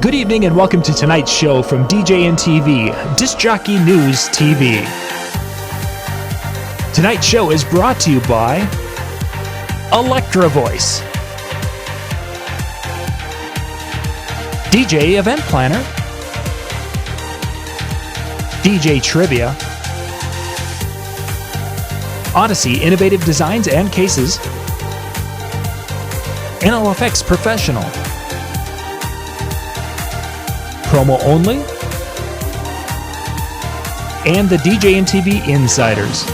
Good evening and welcome to tonight's show from DJNTV, Disc Jockey News TV. Tonight's show is brought to you by Electra Voice, DJ Event Planner, DJ Trivia, Odyssey Innovative Designs and Cases, NLFX Professional, Promo Only, and the DJNTV Insiders.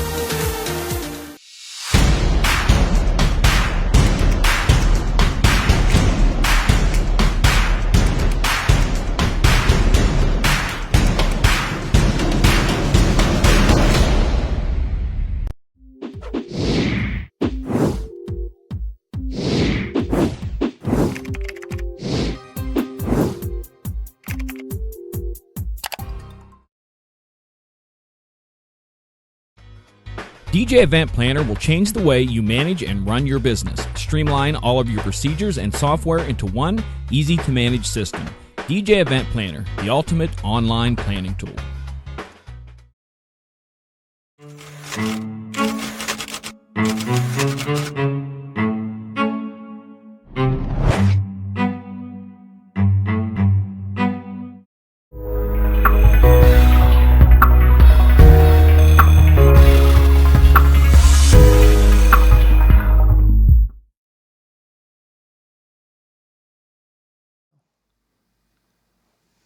DJ Event Planner will change the way you manage and run your business. Streamline all of your procedures and software into one easy-to-manage system. DJ Event Planner, the ultimate online planning tool.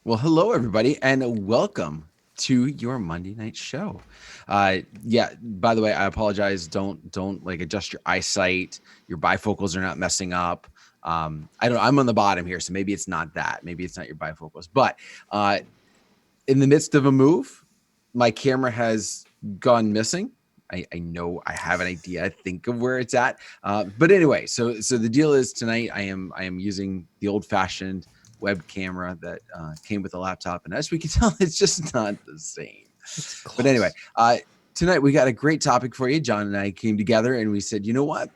Well, hello everybody, and welcome to your Monday night show. Yeah, by the way, I apologize. Don't like adjust your eyesight. Your bifocals are not messing up. I'm on the bottom here, so maybe it's not that. Maybe it's not your bifocals. But in the midst of a move, my camera has gone missing. I know I have an idea. I think of where it's at. But anyway, so the deal is tonight I am using the old-fashioned web camera that came with the laptop, and as we can tell, it's just not the same. But anyway, tonight we got a great topic for you. John and I came together and we said, you know what,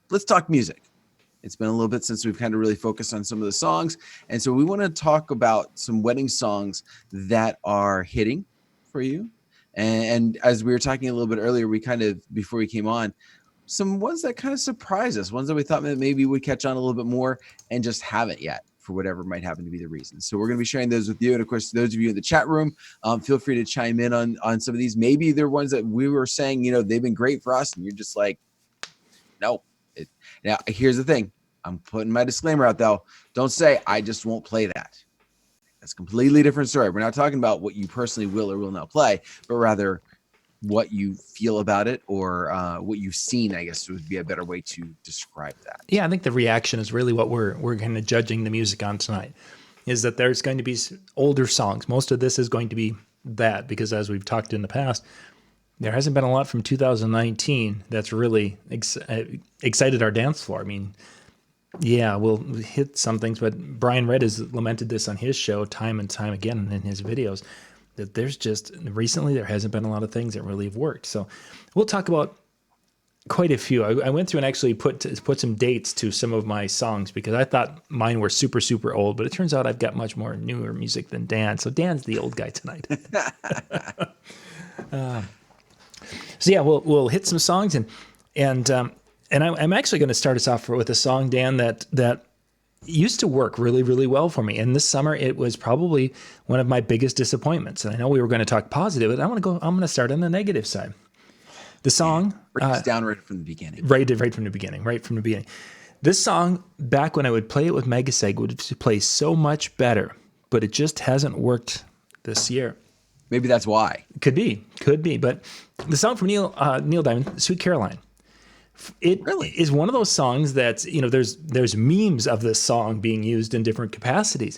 let's talk music. It's been a little bit since we've kind of really focused on some of the songs, and so we want to talk about some wedding songs that are hitting for you. And as we were talking a little bit earlier, we kind of, before we came on, some ones that kind of surprised us, ones that we thought that maybe would catch on a little bit more and just haven't yet, for whatever might happen to be the reason. So we're going to be sharing those with you. And of course, those of you in the chat room, feel free to chime in on some of these. Maybe they're ones that we were saying, you know, they've been great for us, and you're just like, no. Now, here's the thing. I'm putting my disclaimer out, though. Don't say, I just won't play that. That's a completely different story. We're not talking about what you personally will or will not play, but rather what you feel about it, or what you've seen, I guess would be a better way to describe that. Yeah, I think the reaction is really what we're kind of judging the music on tonight, is that there's going to be older songs. Most of this is going to be that, because as we've talked in the past, there hasn't been a lot from 2019 that's really excited our dance floor. I mean, yeah, we'll hit some things, but Brian Redd has lamented this on his show time and time again in his videos, that there's just, recently there hasn't been a lot of things that really have worked. So we'll talk about quite a few. I went through and actually put some dates to some of my songs, because I thought mine were super, super old, but it turns out I've got much more newer music than Dan. So Dan's the old guy tonight. So yeah, we'll hit some songs, and I'm actually going to start us off with a song, Dan, that used to work really, really well for me. And this summer, it was probably one of my biggest disappointments. And I know we were going to talk positive, but I'm going to start on the negative side. The song breaks down right from the beginning. Right from the beginning. This song, back when I would play it with Megaseg, would play so much better, but it just hasn't worked this year. Maybe that's why. Could be. But the song from Neil Diamond, "Sweet Caroline." It really is one of those songs that's, you know, there's memes of this song being used in different capacities.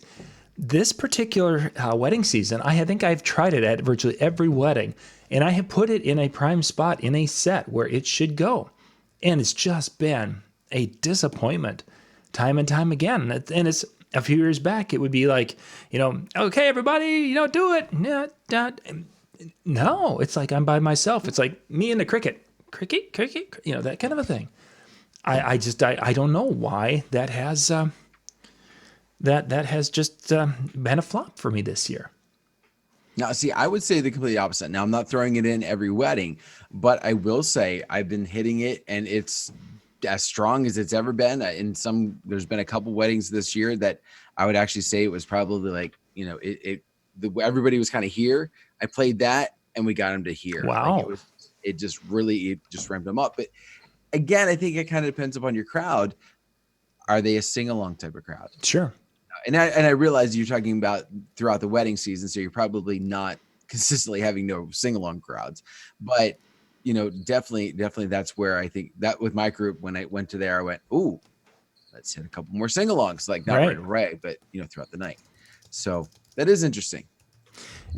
This particular wedding season, I think I've tried it at virtually every wedding, and I have put it in a prime spot in a set where it should go. And it's just been a disappointment time and time again. And it's a few years back, it would be like, you know, okay, everybody, you know, do it. No, it's like I'm by myself. It's like me and the cricket, you know, that kind of a thing. I don't know why that has that has just been a flop for me this year. Now, see, I would say the complete opposite. Now, I'm not throwing it in every wedding, but I will say I've been hitting it, and it's as strong as it's ever been. There's been a couple weddings this year that I would actually say it was probably like, everybody was kind of here. I played that, and we got them to here. Wow. Like it just ramped them up. But again, I think it kind of depends upon your crowd. Are they a sing-along type of crowd? Sure. And I realize you're talking about throughout the wedding season, so you're probably not consistently having no sing-along crowds. But definitely that's where I think that with my group, when I went to there, I went, ooh, let's hit a couple more sing-alongs, like not right away, but throughout the night. So that is interesting.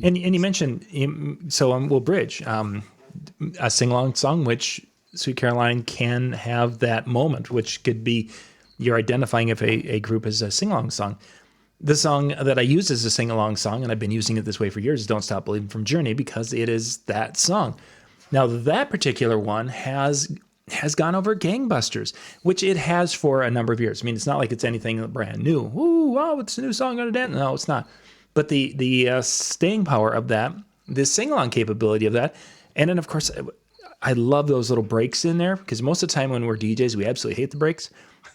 And you mentioned, so we'll bridge a sing-along song, which Sweet Caroline can have that moment, which could be you're identifying if a group is a sing-along song. The song that I use as a sing-along song, and I've been using it this way for years, is Don't Stop Believing from Journey, because it is that song. Now, that particular one has gone over gangbusters, which it has for a number of years. I mean, it's not like it's anything brand new. Ooh, wow, it's a new song on a dance. No, it's not. But the staying power of that, the sing-along capability of that, and then, of course, I love those little breaks in there, because most of the time when we're DJs, we absolutely hate the breaks,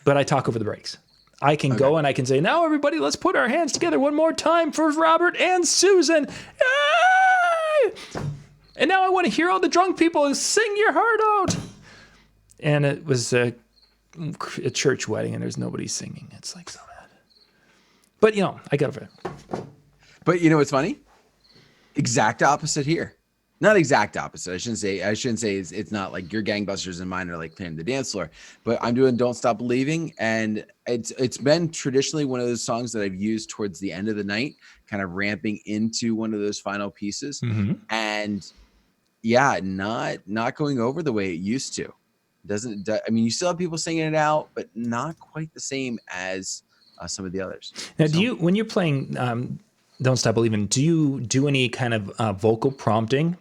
but I talk over the breaks. I can go and I can say, now everybody, let's put our hands together one more time for Robert and Susan. Yay! And now I want to hear all the drunk people sing your heart out. And it was a church wedding, and there's nobody singing. It's like so bad. But, I got over it. But what's funny? Exact opposite here. Not exact opposite. I shouldn't say it's not like your gangbusters and mine are like playing the dance floor, but I'm doing Don't Stop Believing. And it's been traditionally one of those songs that I've used towards the end of the night, kind of ramping into one of those final pieces. Mm-hmm. And yeah, not going over the way it used to. You still have people singing it out, but not quite the same as some of the others. Now, when you're playing Don't Stop Believing, do you do any kind of vocal prompting,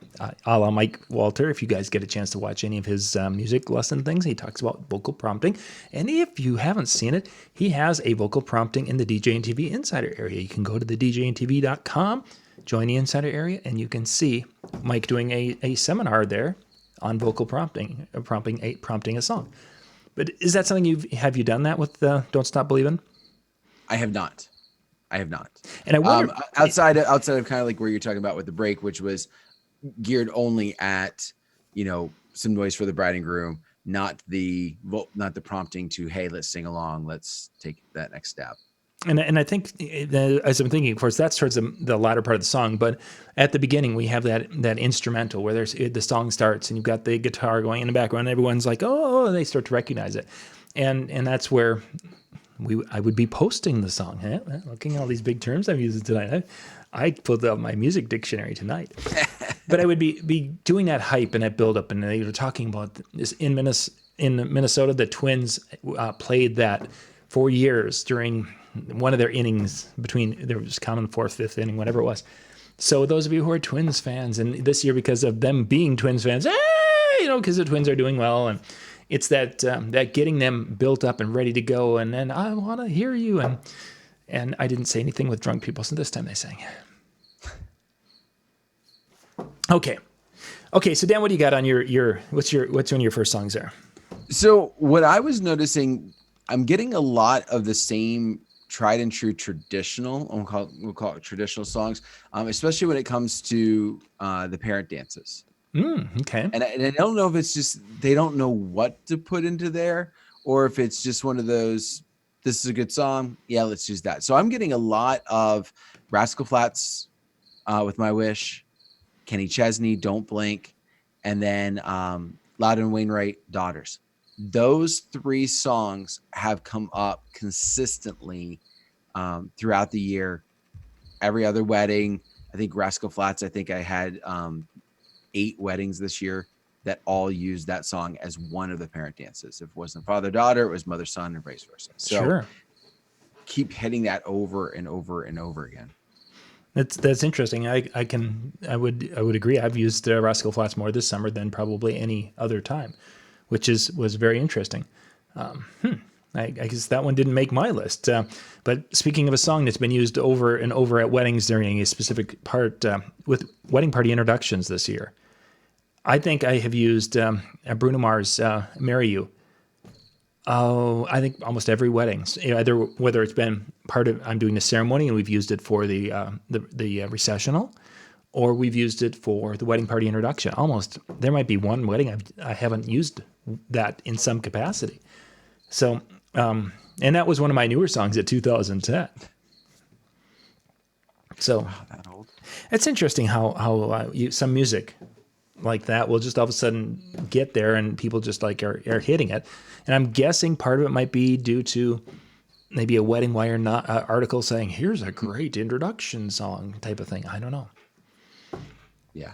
a la Mike Walter? If you guys get a chance to watch any of his music lesson things, he talks about vocal prompting. And if you haven't seen it, he has a vocal prompting in the DJNTV Insider area. You can go to the DJNTV.com, join the Insider area, and you can see Mike doing a seminar there on vocal prompting a song. But is that something have you done that with Don't Stop Believing? I have not. And I wonder, outside of kind of like where you're talking about with the break, which was geared only at, some noise for the bride and groom, not the prompting to, hey, let's sing along, let's take that next step. And I think, as I'm thinking, of course, that's towards the latter part of the song. But at the beginning, we have that instrumental where the song starts and you've got the guitar going in the background. And everyone's like, oh, and they start to recognize it. And that's where I would be posting the song. Looking at all these big terms I'm using tonight. I pulled out my music dictionary tonight. But I would be doing that hype and that buildup. And they were talking about this in Minnesota. The Twins played that for years during one of their innings there was common fourth, fifth inning, whatever it was. So those of you who are Twins fans, and this year because of them being Twins fans, because the Twins are doing well, and it's that getting them built up and ready to go, and then I want to hear you, and I didn't say anything with drunk people, so this time they sang. Okay. So Dan, what do you got on what's one of your first songs there? So what I was noticing, I'm getting a lot of the same tried and true traditional, we'll call it traditional songs, especially when it comes to the parent dances. Okay. And I don't know if it's just they don't know what to put into there, or if it's just one of those, this is a good song, yeah, let's use that. So I'm getting a lot of Rascal Flatts with My Wish, Kenny Chesney, Don't Blink, and then Loudon Wainwright, Daughters. Those three songs have come up consistently throughout the year. Every other wedding, I think Rascal Flatts, I think I had 8 weddings this year that all used that song as one of the parent dances. If it wasn't father-daughter, it was mother-son, and vice versa. So sure. Keep hitting that over and over and over again. That's interesting. I would agree. I've used Rascal Flatts more this summer than probably any other time, which was very interesting. I guess that one didn't make my list. But speaking of a song that's been used over and over at weddings during a specific part with wedding party introductions this year, I think I have used Bruno Mars' "Marry You." Oh, I think almost every wedding, either whether it's been part of I'm doing the ceremony and we've used it for the recessional, or we've used it for the wedding party introduction. Almost there might be one wedding I haven't used that in some capacity. So, and that was one of my newer songs at 2010. So That old. it's interesting how some music like that will just all of a sudden get there and people just like are hitting it. And I'm guessing part of it might be due to maybe a Wedding Wire article saying, here's a great introduction song type of thing. I don't know. Yeah,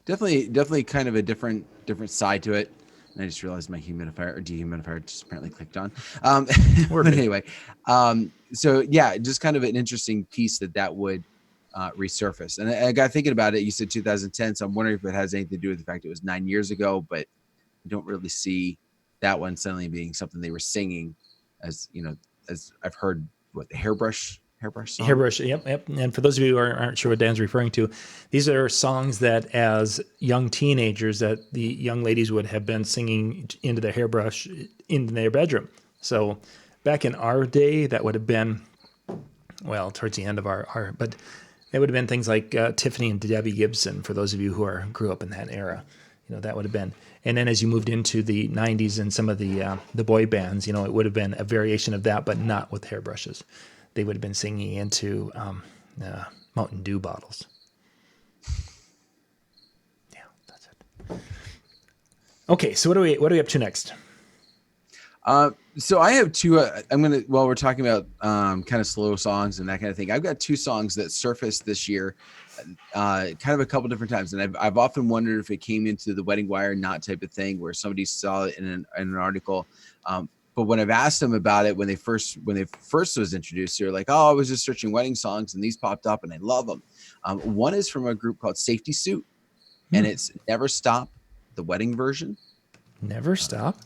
definitely kind of a different side to it. And I just realized my humidifier or dehumidifier just apparently clicked on. But anyway, so yeah, just kind of an interesting piece that would resurface. And I got thinking about it. You said 2010, so I'm wondering if it has anything to do with the fact it was 9 years ago, but I don't really see that one suddenly being something they were singing, as you know, as I've heard what the hairbrush song? Hairbrush, yep. And for those of you who aren't sure what Dan's referring to, these are songs that as young teenagers that the young ladies would have been singing into their hairbrush in their bedroom. So back in our day, that would have been, well, towards the end of our but it would have been things like Tiffany and Debbie Gibson, for those of you who grew up in that era. That would have been. And then as you moved into the 90s and some of the boy bands, it would have been a variation of that, but not with hairbrushes. They would have been singing into Mountain Dew bottles. Yeah, that's it. Okay, so what are we up to next? So I have two. While we're talking about kind of slow songs and that kind of thing, I've got two songs that surfaced this year, kind of a couple different times, and I've often wondered if it came into the Wedding Wire not type of thing where somebody saw it in an article. But when I've asked them about it, when they first was introduced, they're like, "Oh, I was just searching wedding songs, and these popped up, and I love them." One is from a group called Safety Suit, and it's "Never Stop," the wedding version. Never Stop.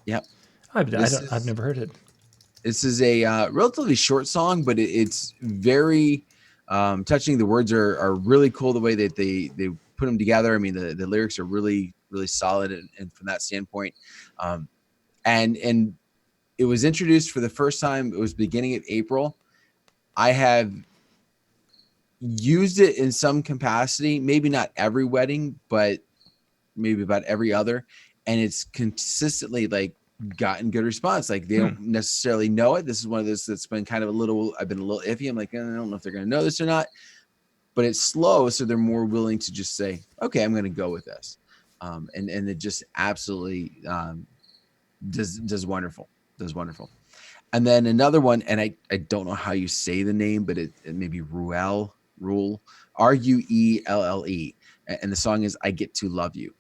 Yep. I've never heard it. This is a relatively short song, but it's very touching. The words are really cool. The way that they put them together. I mean, the lyrics are really, really solid, and from that standpoint, and it was introduced for the first time. It was beginning of April. I have used it in some capacity, maybe not every wedding, but maybe about every other. And it's consistently like gotten good response. Like they don't necessarily know it. This is one of those that's been kind of I've been a little iffy. I'm like, I don't know if they're going to know this or not, but it's slow. So they're more willing to just say, okay, I'm going to go with this. And it just absolutely does wonderful. And then another one, and I don't know how you say the name, but it may be Ruelle, Ruelle. And the song is I Get to Love You.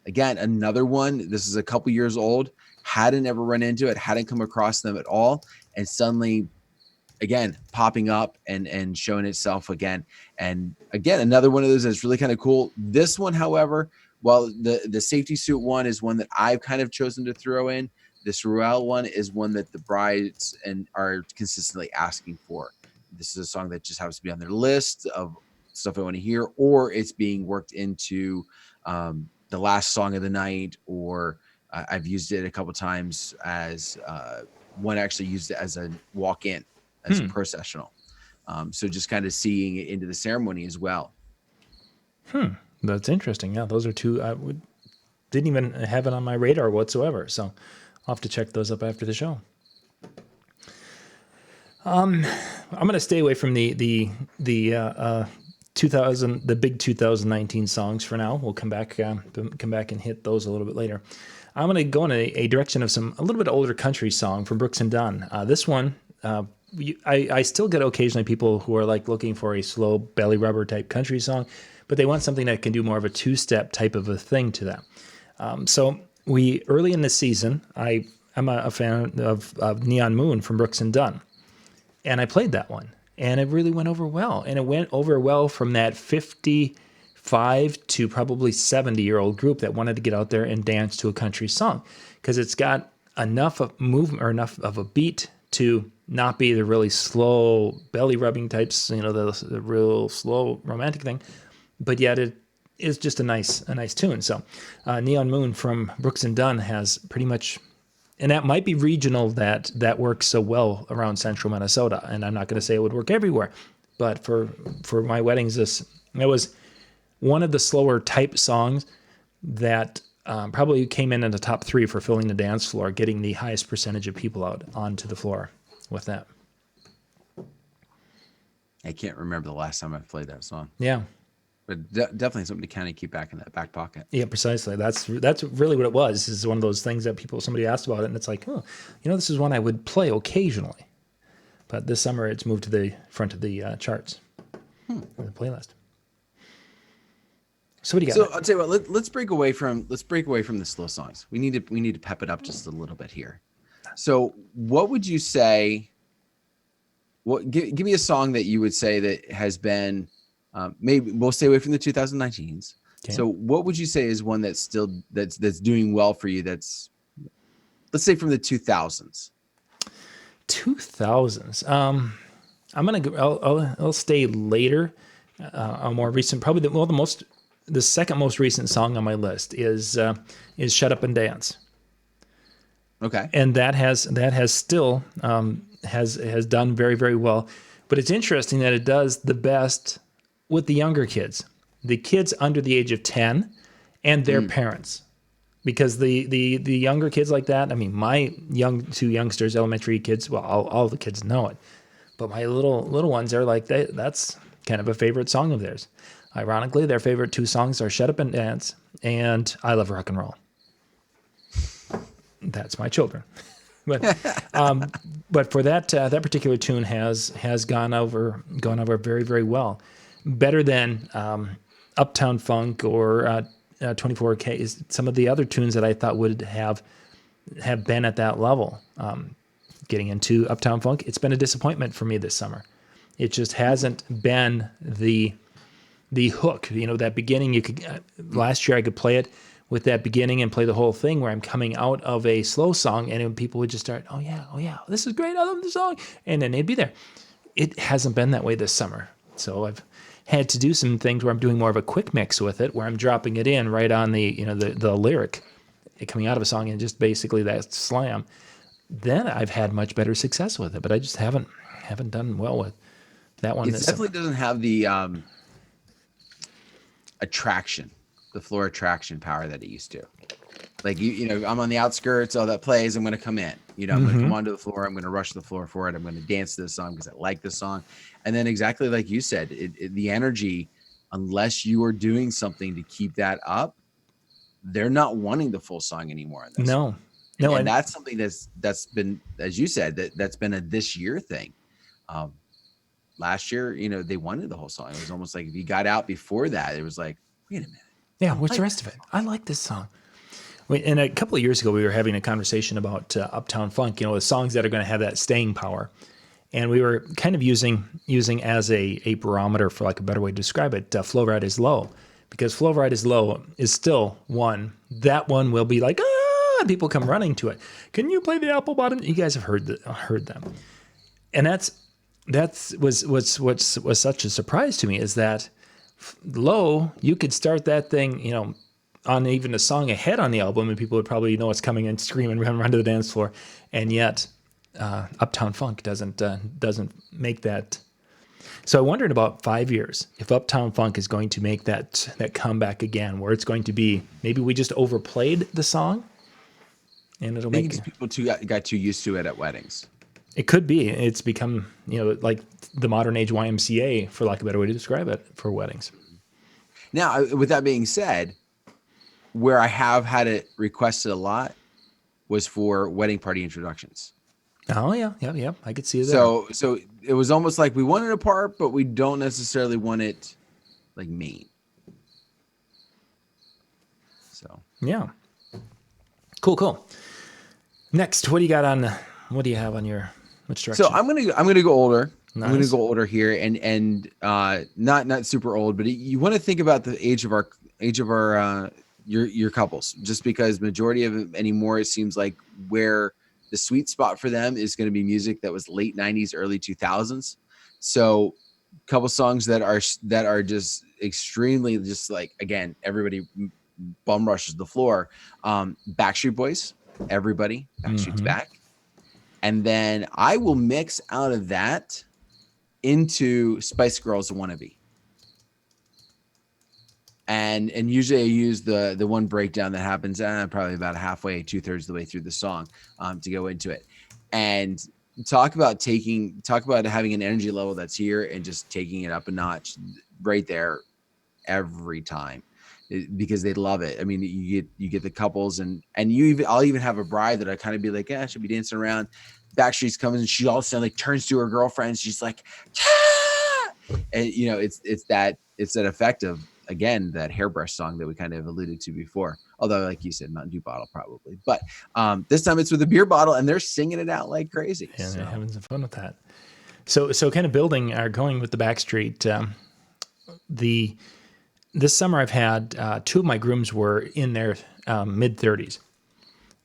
Again, another one. This is a couple years old. Hadn't ever run into it, hadn't come across them at all. And suddenly, again, popping up and showing itself again. And again, another one of those that's really kind of cool. This one, however, while the Safety Suit one is one that I've kind of chosen to throw in, this Ruelle one is one that the brides are consistently asking for. This is a song that just happens to be on their list of stuff I want to hear, or it's being worked into the last song of the night, or I've used it a couple times as one actually used it as a walk-in, as a processional. So just kind of seeing it into the ceremony as well. That's interesting. Yeah, those are two I didn't even have it on my radar whatsoever. So I'll have to check those up after the show. I'm going to stay away from the big 2019 songs for now. We'll come back and hit those a little bit later. I'm going to go in a direction of a little bit older country song from Brooks and Dunn. This one, I still get occasionally people who are like looking for a slow belly rubber type country song, but they want something that can do more of a two-step type of a thing to that. So early in the season, I'm a fan of Neon Moon from Brooks and Dunn, and I played that one. And it really went over well. And it went over well from that 55 to probably 70-year-old group that wanted to get out there and dance to a country song. Because it's got enough of movement or enough of a beat to not be the really slow belly rubbing types, the real slow romantic thing, but yet it is just a nice tune. So Neon Moon from Brooks and Dunn has pretty much, and that might be regional, that works so well around central Minnesota. And I'm not going to say it would work everywhere, but for my weddings, it was one of the slower type songs that probably came in the top 3 for filling the dance floor, getting the highest percentage of people out onto the floor with that. I can't remember the last time I played that song. Yeah. But definitely something to kind of keep back in that back pocket. Yeah, precisely. That's really what it was. This is one of those things that somebody asked about it, and it's like, oh, this is one I would play occasionally. But this summer, it's moved to the front of the charts, the playlist. So what do you got? So I'll tell you what. Let's break away from the slow songs. We need to pep it up just a little bit here. So what would you say? Give me a song that you would say that has been. Maybe we'll stay away from the 2019s. Okay. So what would you say is one that's still that's doing well for you? That's, let's say, from the 2000s. 2000s. I'll stay later. A more recent, probably the second most recent song on my list is "Shut Up and Dance." Okay, and that has still has done very, very well. But it's interesting that it does the best with the younger kids, the kids under the age of 10, and their parents, because the younger kids like that. I mean, my two youngsters, elementary kids. Well, all the kids know it, but my little ones are like that's kind of a favorite song of theirs. Ironically, their favorite 2 songs are "Shut Up and Dance" and "I Love Rock and Roll." That's my children. But for that particular tune has gone over very, very well, better than Uptown Funk or 24K. Is some of the other tunes that I thought would have been at that level. Getting into Uptown Funk, it's been a disappointment for me this summer. It just hasn't been the hook. That beginning. You could last year I could play it with that beginning and play the whole thing where I'm coming out of a slow song, and people would just start, oh yeah, this is great, I love the song, and then they'd be there. It hasn't been that way this summer. So I've had to do some things where I'm doing more of a quick mix with it, where I'm dropping it in right on the lyric coming out of a song and just basically that slam. Then I've had much better success with it, but I just haven't done well with that one. It definitely doesn't have the attraction, the floor attraction power that it used to. Like I'm on the outskirts. Oh, that plays. I'm going to come in. I'm going to come onto the floor. I'm going to rush the floor for it. I'm going to dance to this song because I like this song. And then exactly like you said, the energy, unless you are doing something to keep that up, they're not wanting the full song anymore. No, and that's something that's been, as you said, that's been a this year thing. Last year, they wanted the whole song. It was almost like if you got out before that, it was like, wait a minute. Yeah, what's the rest of it? I like this song. And a couple of years ago, we were having a conversation about Uptown Funk, the songs that are going to have that staying power. And we were kind of using as a barometer, for like a better way to describe it, Flow Ride is Low. Because Flow Ride is Low is still one. That one will be like, and people come running to it. Can you play the Apple Bottom? You guys have heard them. And that was such a surprise to me, is that Low, you could start that thing, on even a song ahead on the album, and people would probably know what's coming and scream and run to the dance floor. And yet, Uptown Funk doesn't make that. So I wonder in about 5 years if Uptown Funk is going to make that comeback again, where it's going to be, maybe we just overplayed the song, and it'll make people got too used to it at weddings. It could be. It's become, like the modern age YMCA, for lack of a better way to describe it, for weddings. Now, with that being said, where I have had it requested a lot was for wedding party introductions. Oh yeah. I could see that. So it was almost like we want it apart, but we don't necessarily want it like main. So yeah, cool. Next, what do you got on? What do you have on your which direction? So I'm gonna go older. Nice. I'm gonna go older here, and not super old, but you want to think about the age of our your couples, just because majority of it anymore, it seems like where the sweet spot for them is going to be music that was late 90s, early 2000s. So couple songs that are just extremely, just like, again, everybody bum rushes the floor. Backstreet Boys, Everybody, Backstreet's Back. And then I will mix out of that into Spice Girls Wannabe. And usually I use the one breakdown that happens probably about halfway, 2/3 of the way through the song to go into it. And talk about having an energy level that's here and just taking it up a notch right there every time, because they love it. I mean, you get the couples and I'll even have a bride that I kind of be like, yeah, she'll be dancing around. Backstreet's coming and she all of a sudden like turns to her girlfriend. She's like, ah! And it's that effect of, again, that hairbrush song that we kind of alluded to before. Although, like you said, Mountain Dew bottle probably. But this time it's with a beer bottle and they're singing it out like crazy. Yeah, they're having some fun with that. So kind of going with the Backstreet. This summer I've had two of my grooms were in their mid-30s.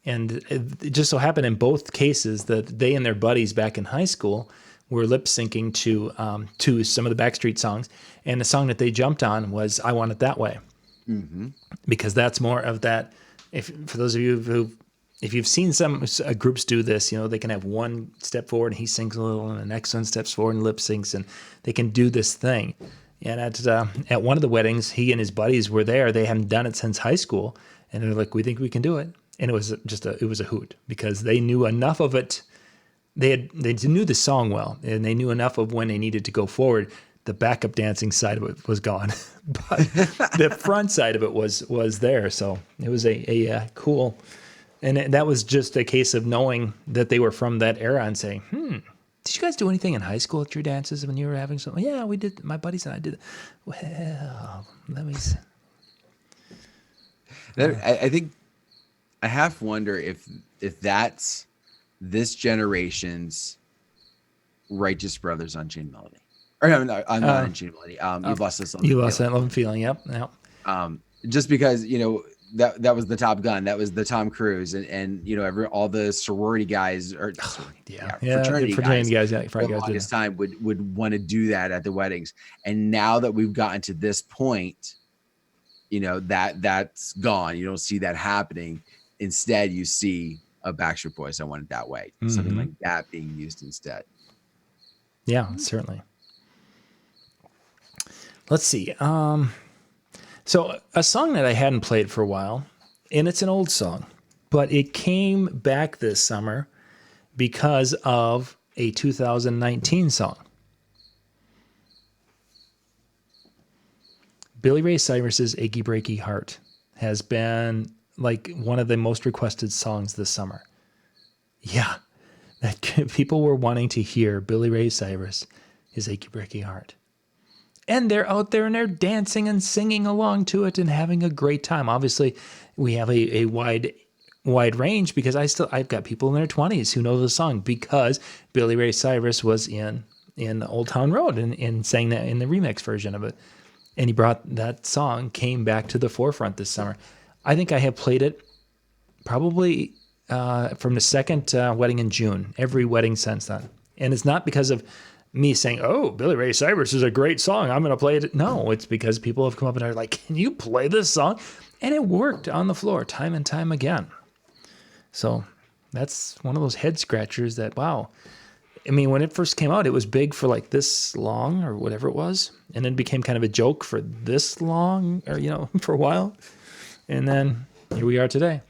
And it just so happened in both cases that they and their buddies back in high school were lip syncing to some of the Backstreet songs. And the song that they jumped on was I Want It That Way. Mm-hmm. Because that's more of that. For those of you if you've seen some groups do this, they can have one step forward and he sings a little and the next one steps forward and lip syncs and they can do this thing. And at one of the weddings, he and his buddies were there. They hadn't done it since high school. And they're like, we think we can do it. And it was a hoot because they knew enough of it. They knew the song well, and they knew enough of when they needed to go forward. The backup dancing side of it was gone, but the front side of it was there. So it was a cool, and that was just a case of knowing that they were from that era and saying, did you guys do anything in high school at your dances when you were having something? Yeah, we did. My buddies and I did. Well, let me see. I think I half wonder if that's this generation's Righteous Brothers Unchained Melody. Or no, I'm not Unchained Melody. You've lost this. You lost that love and feeling. Yep. Just because that was the Top Gun, that was the Tom Cruise, and all the sorority guys fraternity guys for the longest time would want to do that at the weddings. And now that we've gotten to this point, that's gone. You don't see that happening. Instead, you see a Backstreet Boys, I Want It That Way. Something like that being used instead. Yeah, certainly. Let's see. So a song that I hadn't played for a while, and it's an old song, but it came back this summer because of a 2019 song. Billy Ray Cyrus's Achy Breaky Heart has been like one of the most requested songs this summer. Yeah, that people were wanting to hear Billy Ray Cyrus, his Achy Breaky Heart. And they're out there and they're dancing and singing along to it and having a great time. Obviously, we have a wide range because I've got people in their 20s who know the song because Billy Ray Cyrus was in Old Town Road and sang that in the remix version of it. And he brought that song, came back to the forefront this summer. I think I have played it probably from the second wedding in June, every wedding since then. And it's not because of me saying, oh, Billy Ray Cyrus is a great song, I'm going to play it. No, it's because people have come up and are like, can you play this song? And it worked on the floor time and time again. So that's one of those head scratchers that, wow. I mean, when it first came out, it was big for like this long or whatever it was. And then became kind of a joke for this long or, for a while. And then here we are today.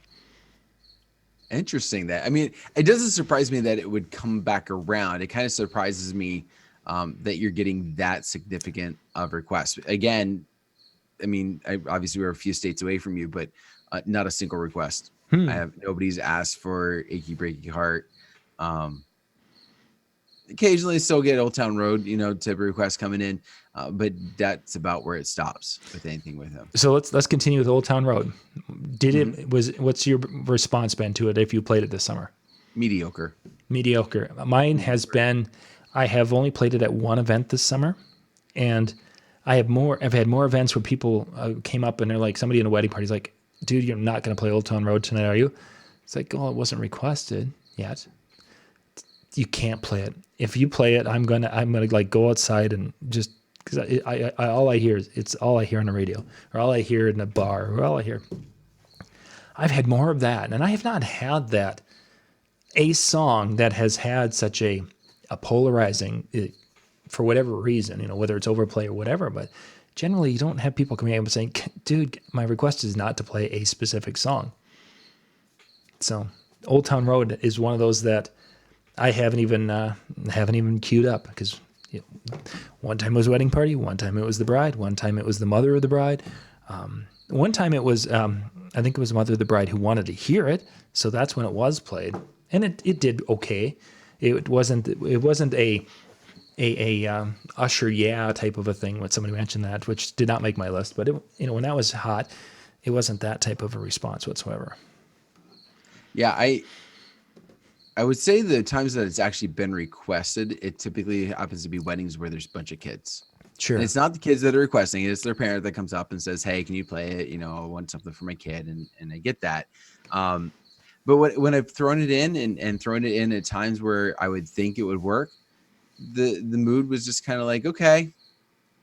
Interesting that. I mean, it doesn't surprise me that it would come back around. It kind of surprises me that you're getting that significant of requests. Again, I mean, obviously we're a few states away from you, but not a single request. Nobody's asked for Achy Breaky Heart. Occasionally still get Old Town Road, type of requests coming in. But that's about where it stops with anything with him. So let's continue with Old Town Road. What's your response been to it if you played it this summer? Mediocre. Mine has been, I have only played it at one event this summer, and I've had more events where people came up and they're like, somebody in a wedding party is like, dude, you're not going to play Old Town Road tonight, are you? It's like, oh, it wasn't requested yet. You can't play it. If you play it, I'm gonna like go outside and just, because I all I hear is, it's all I hear on the radio, or all I hear in a bar, or all I hear. I've had more of that, and I have not had that. A song that has had such a polarizing, for whatever reason, whether it's overplay or whatever, but generally you don't have people coming up and saying, dude, my request is not to play a specific song. So Old Town Road is one of those that I haven't even queued up, because one time it was a wedding party, one time it was the bride, one time it was the mother of the bride. One time it was, I think it was the mother of the bride who wanted to hear it, so that's when it was played, and it did okay. It wasn't a Usher type of a thing when somebody mentioned that, which did not make my list. But when that was hot, it wasn't that type of a response whatsoever. Yeah, I would say the times that it's actually been requested, it typically happens to be weddings where there's a bunch of kids. Sure. And it's not the kids that are requesting it. It's their parent that comes up and says, hey, can you play it? I want something for my kid. And I get that. But when I've thrown it in and thrown it in at times where I would think it would work, the mood was just kind of like, okay.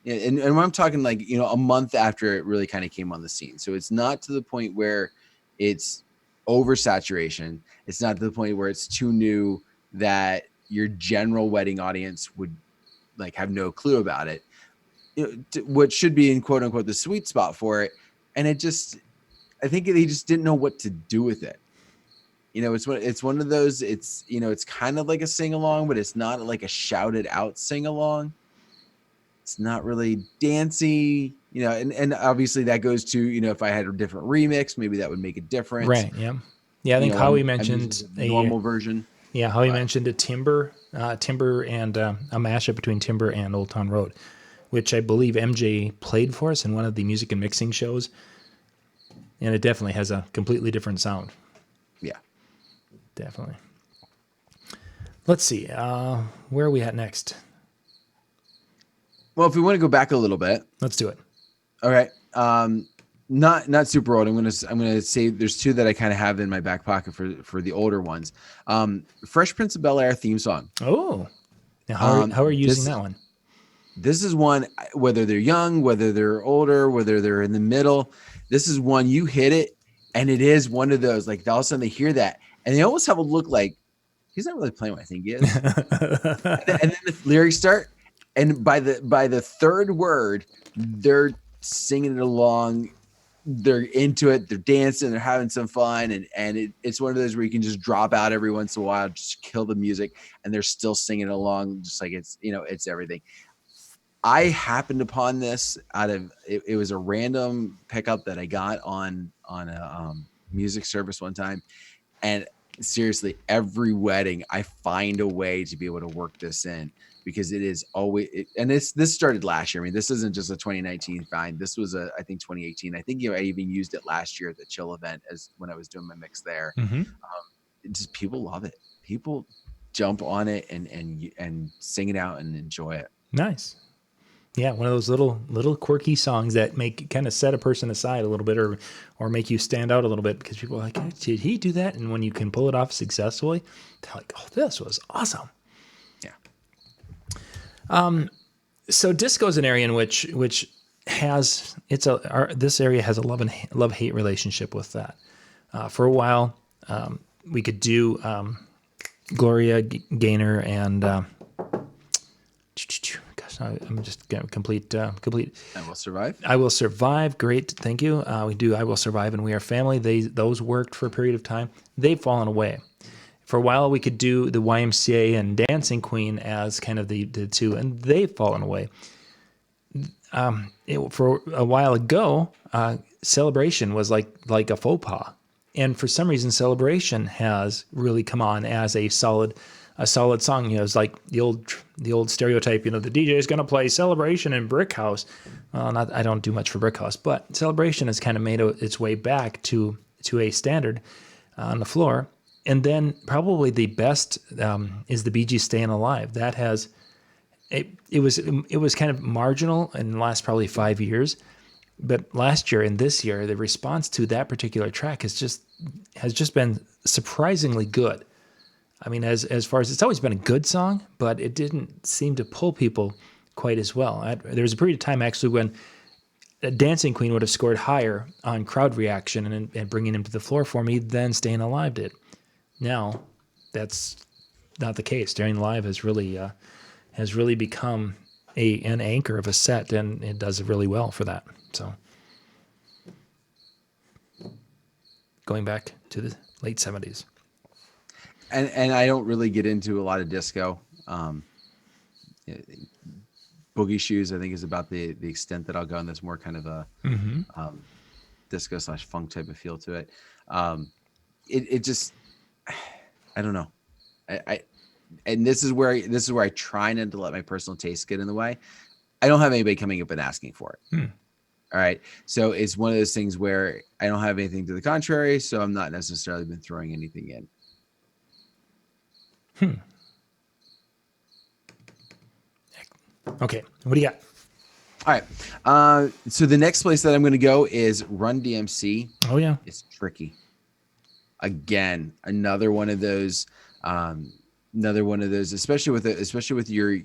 And when I'm talking like, a month after it really kind of came on the scene. So it's not to the point where it's oversaturation. It's not to the point where it's too new that your general wedding audience would like have no clue about it. What should be in quote unquote the sweet spot for it. And I think they just didn't know what to do with it. It's one of those, it's kind of like a sing along, but it's not like a shouted out sing along. It's not really dancey, and obviously that goes to, if I had a different remix, maybe that would make a difference. Right. Yeah. Yeah. I think Howie mentioned a normal version. Yeah. Howie mentioned a Timber and a mashup between Timber and Old Town Road, which I believe MJ played for us in one of the music and mixing shows. And it definitely has a completely different sound. Yeah. Definitely. Let's see. Where are we at next? Well, if we want to go back a little bit, let's do it. All right. Not super old. I'm gonna say there's two that I kind of have in my back pocket for the older ones. Fresh Prince of Bel-Air theme song. Oh, now how are you using that one? This is one, whether they're young, whether they're older, whether they're in the middle. This is one you hit it, and it is one of those like all of a sudden they hear that, and they almost have a look like he's not really playing what I think he is. and then the lyrics start. And by the third word, they're singing it along. They're into it. They're dancing. They're having some fun. And it's one of those where you can just drop out every once in a while, just kill the music, and they're still singing along, just like it's everything. I happened upon this it was a random pickup that I got on a music service one time, and seriously, every wedding I find a way to be able to work this in. Because it is always, this started last year. I mean, this isn't just a 2019 find. This was I think 2018. I think I even used it last year at the Chill event when I was doing my mix there. Mm-hmm. Just people love it. People jump on it and sing it out and enjoy it. Nice. Yeah, one of those little quirky songs that make kind of set a person aside a little bit, or make you stand out a little bit, because people are like, oh, did he do that? And when you can pull it off successfully, they're like, oh, this was awesome. So disco is an area in which has this area has a love-hate relationship with that. For a while, we could do Gloria Gaynor and gosh, I'm just going to complete. I Will Survive. I Will Survive. Great, thank you. We do I Will Survive and We Are Family. Those worked for a period of time. They've fallen away. For a while, we could do the YMCA and Dancing Queen as kind of the two, and they've fallen away. For a while ago, Celebration was like a faux pas, and for some reason, Celebration has really come on as a solid song. It's like the old stereotype. The DJ is going to play Celebration in Brick House. Well, I don't do much for Brick House, but Celebration has kind of made its way back to a standard on the floor. And then probably the best is the Bee Gees' "Staying Alive." That it was kind of marginal in the last probably 5 years, but last year and this year, the response to that particular track has just been surprisingly good. I mean, as far as it's always been a good song, but it didn't seem to pull people quite as well. There was a period of time actually when Dancing Queen would have scored higher on crowd reaction and bringing him to the floor for me than Staying Alive did. Now, that's not the case. Staying Alive has really become an anchor of a set, and it does really well for that. So, going back to the late 70s. And I don't really get into a lot of disco. Boogie Shoes, I think, is about the extent that I'll go, and there's more kind of a disco / funk type of feel to it. It just, I don't know. And this is where I try not to let my personal taste get in the way. I don't have anybody coming up and asking for it. All right. So it's one of those things where I don't have anything to the contrary, so I'm not necessarily been throwing anything in. Okay. What do you got? All right. So the next place that I'm going to go is Run DMC. Oh, yeah. It's tricky. Again, another one of those, especially with your, I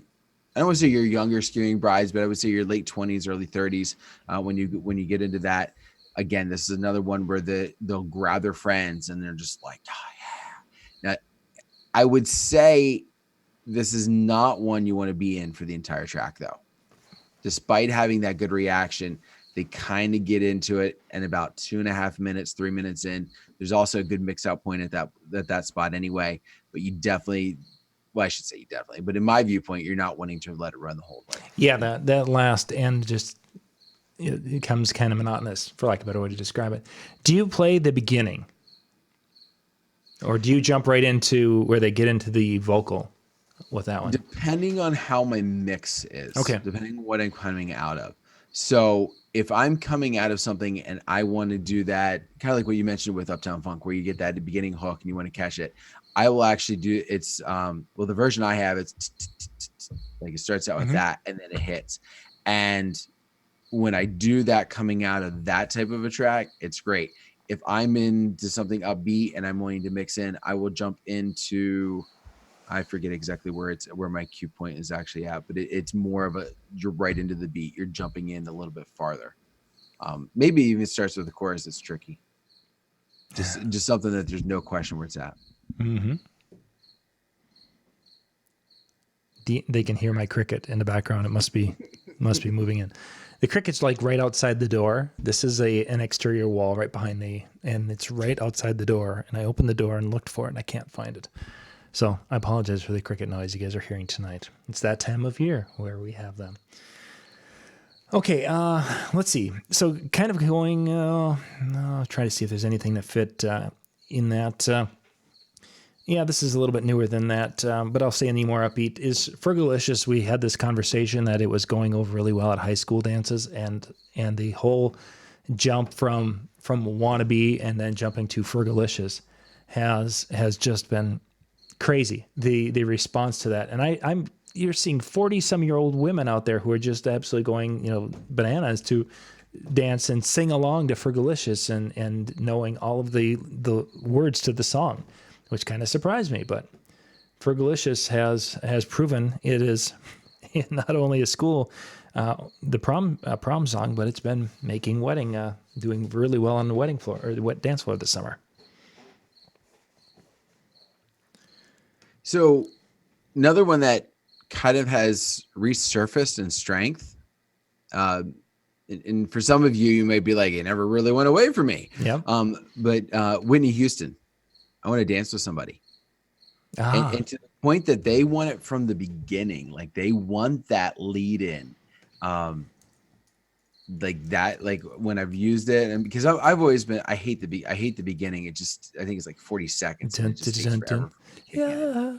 don't want to say your younger skewing brides, but I would say your late 20s, early 30s. When you get into that, again, this is another one where they'll grab their friends and they're just like, oh, yeah. Now, I would say this is not one you want to be in for the entire track, though. Despite having that good reaction, they kind of get into it, and about 2.5 minutes, 3 minutes in, there's also a good mix-out point at that spot anyway. But you definitely, well, I should say you definitely, but in my viewpoint, you're not wanting to let it run the whole way. Yeah, that last end just it becomes kind of monotonous, for lack of a better way to describe it. Do you play the beginning, or do you jump right into where they get into the vocal with that one? Depending on how my mix is. Okay. Depending on what I'm coming out of. So if I'm coming out of something and I want to do that, kind of like what you mentioned with Uptown Funk, where you get that beginning hook and you want to catch it, I will actually do it's the version I have, it's like it starts out with that and then it hits. And when I do that coming out of that type of a track, it's great. If I'm into something upbeat and I'm wanting to mix in, I will jump into, I forget exactly where my cue point is actually at, but it's more of you're right into the beat. You're jumping in a little bit farther. Maybe even starts with the chorus. It's tricky. Just something that there's no question where it's at. Mm-hmm. They can hear my cricket in the background. It must be moving in. The cricket's like right outside the door. This is an exterior wall right behind me, and it's right outside the door. And I opened the door and looked for it, and I can't find it. So I apologize for the cricket noise you guys are hearing tonight. It's that time of year where we have them. Okay, let's see. So kind of going, I'll try to see if there's anything that fit in that. Yeah, this is a little bit newer than that, but I'll say any more upbeat. Is Fergalicious, we had this conversation that it was going over really well at high school dances, and the whole jump from Wannabe and then jumping to Fergalicious has just been crazy, the response to that. And you're seeing 40-some-year-old women out there who are just absolutely going, bananas to dance and sing along to Fergalicious and knowing all of the words to the song, which kind of surprised me. But Fergalicious has proven it is not only a school, the prom song, but it's been making doing really well on the wedding floor or the dance floor this summer. So another one that kind of has resurfaced in strength. And for some of you, you may be like, it never really went away from me. Yeah. But Whitney Houston, I want to dance with somebody. And to the point that they want it from the beginning, like they want that lead in. Like that, like when I've used it, and because I've always been, I hate the beginning. It just, I think it's like 40 seconds. And it just takes forever. Yeah.